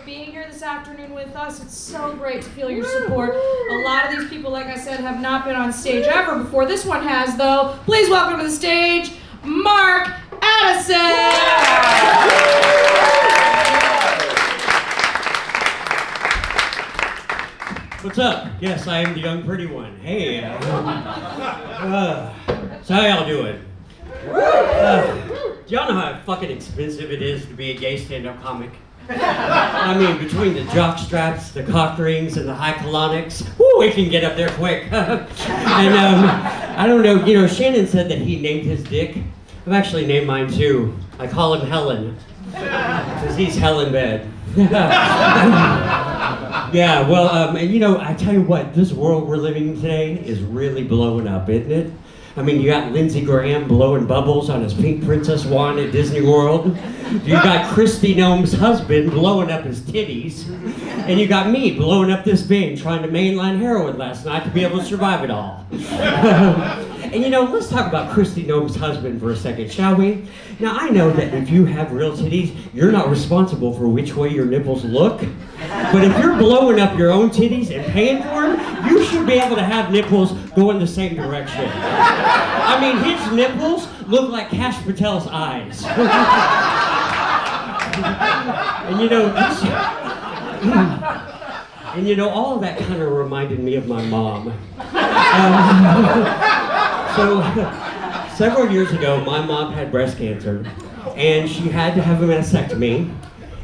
being here this afternoon with us. It's so great to feel your support. A lot of these people, like I said, have not been on stage ever before. This one has, though. Please welcome to the stage, Mark Addison! What's up? Yes, I am the young pretty one. Hey. So how y'all doing? Do y'all know how fucking expensive it is to be a gay stand-up comic? I mean, between the jock straps, the cock rings, and the high colonics, whoo, it can get up there quick. And I don't know, Shannon said that he named his dick. I've actually named mine too. I call him Helen, because he's hell in bed. Yeah, well, and I tell you what, this world we're living in today is really blowing up, isn't it? I mean, you got Lindsey Graham blowing bubbles on his pink princess wand at Disney World. You got Kristi Noem's husband blowing up his titties. And you got me blowing up this vein trying to mainline heroin last night to be able to survive it all. And let's talk about Kristi Noem's husband for a second, shall we? Now, I know that if you have real titties, you're not responsible for which way your nipples look. But if you're blowing up your own titties and paying for them, you should be able to have nipples going the same direction. I mean, his nipples look like Kash Patel's eyes. And all of that kind of reminded me of my mom. So, several years ago, my mom had breast cancer, and she had to have a mastectomy,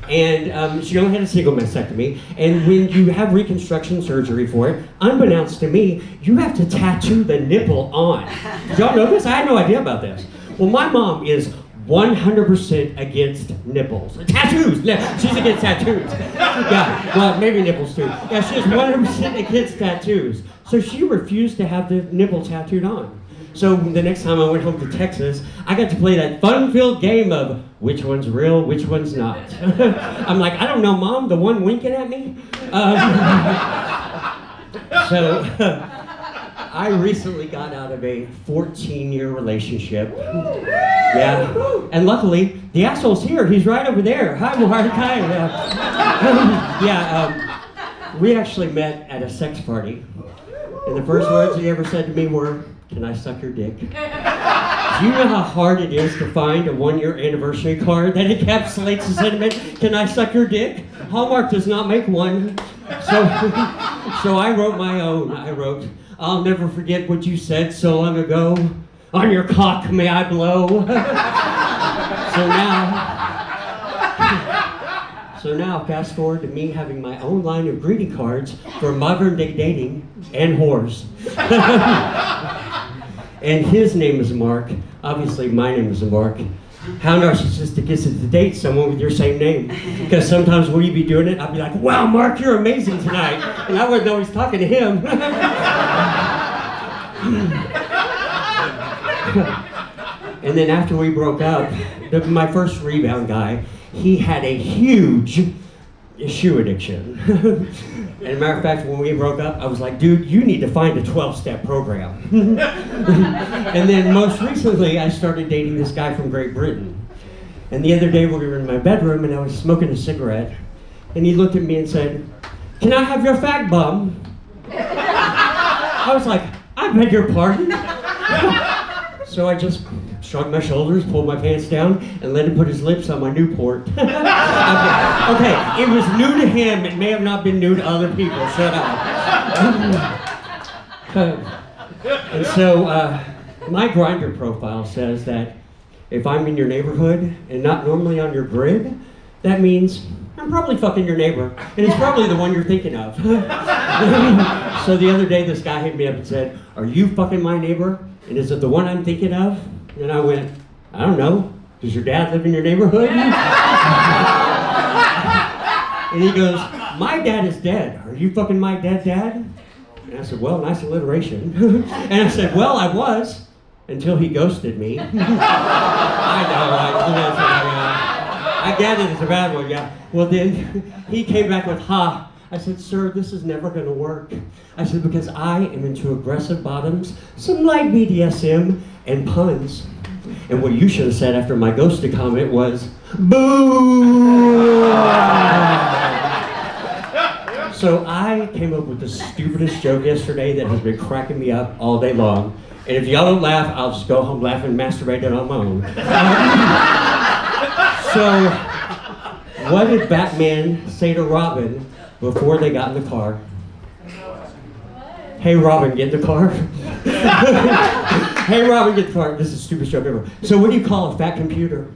and she only had a single mastectomy, and when you have reconstruction surgery for it, unbeknownst to me, you have to tattoo the nipple on. Did y'all know this? I had no idea about this. Well, my mom is 100% against nipples. Tattoos! She's against tattoos. Yeah, well, maybe nipples too. Yeah, she's 100% against tattoos. So she refused to have the nipple tattooed on. So the next time I went home to Texas, I got to play that fun-filled game of which one's real, which one's not. I'm like, I don't know, Mom, the one winking at me? So I recently got out of a 14-year relationship. Yeah, and luckily, the asshole's here. He's right over there. Hi, Mark. Hi. We actually met at a sex party. And the first words he ever said to me were, "Can I suck your dick?" Do you know how hard it is to find a one-year anniversary card that encapsulates the sentiment, "Can I suck your dick?" Hallmark does not make one. So I wrote my own. I wrote, "I'll never forget what you said so long ago. On your cock may I blow." So now, fast forward to me having my own line of greeting cards for modern day dating and whores. And his name is Mark. Obviously, my name is Mark. How narcissistic is it to date someone with your same name? Because sometimes when you be doing it, I'd be like, "Wow, Mark, you're amazing tonight." And I wouldn't know he's talking to him. And then after we broke up, my first rebound guy, he had a huge shoe addiction. And as a matter of fact, when we broke up, I was like, "Dude, you need to find a 12-step program." And then most recently, I started dating this guy from Great Britain. And the other day we were in my bedroom and I was smoking a cigarette. And he looked at me and said, "Can I have your fag bum?" I was like, "I beg your pardon?" So I just shrugged my shoulders, pulled my pants down, and let him put his lips on my Newport. Okay, it was new to him. It may have not been new to other people. Shut up. And so my Grindr profile says that if I'm in your neighborhood and not normally on your grid, that means I'm probably fucking your neighbor, and it's probably the one you're thinking of. So the other day, this guy hit me up and said, "Are you fucking my neighbor? And is it the one I'm thinking of?" And I went, "I don't know. Does your dad live in your neighborhood?" And he goes, "My dad is dead. Are you fucking my dead dad?" And I said, "Well, nice alliteration." And I said, "Well, I was, until he ghosted me." I know, I get it, it's a bad one, yeah. Well then, he came back with, "Ha." I said, "Sir, this is never gonna work." I said, "Because I am into aggressive bottoms, some light BDSM, and puns." And what you should have said after my ghosted comment was, "Boo!" So I came up with the stupidest joke yesterday that has been cracking me up all day long. And if y'all don't laugh, I'll just go home laughing and masturbating on my own. So, what did Batman say to Robin before they got in the car? Hey Robin, get in the car. Hey Robin, get in the car. This is the stupidest joke ever. So what do you call a fat computer?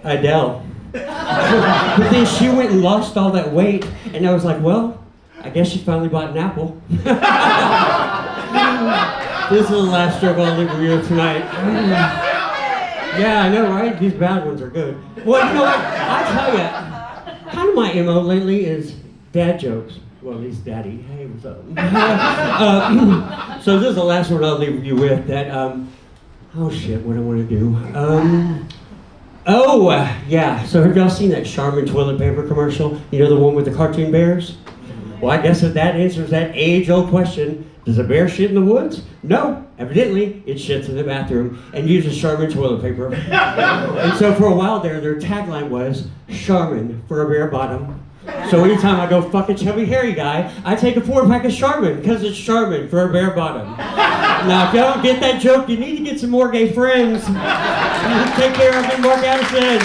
Adele. But then she went and lost all that weight, and I was like, well, I guess she finally bought an apple. This is the last joke I'll leave with you tonight. Yeah, I know, right? These bad ones are good. Well, you know what? I tell you, kind of my MO lately is dad jokes. Well, at least daddy. Hey, what's up? So this is the last one I'll leave you with. That oh shit, what do I want to do? Yeah. So have y'all seen that Charmin toilet paper commercial? You know, the one with the cartoon bears? Well, I guess that answers that age-old question. Does a bear shit in the woods? No. Evidently, it shits in the bathroom and uses Charmin toilet paper. And so for a while there, their tagline was Charmin for a bare bottom. So anytime I go fuck a chubby hairy guy, I take a 4-pack of Charmin because it's Charmin for a bare bottom. Now, if y'all don't get that joke, you need to get some more gay friends. Take care of it, Mark Addison.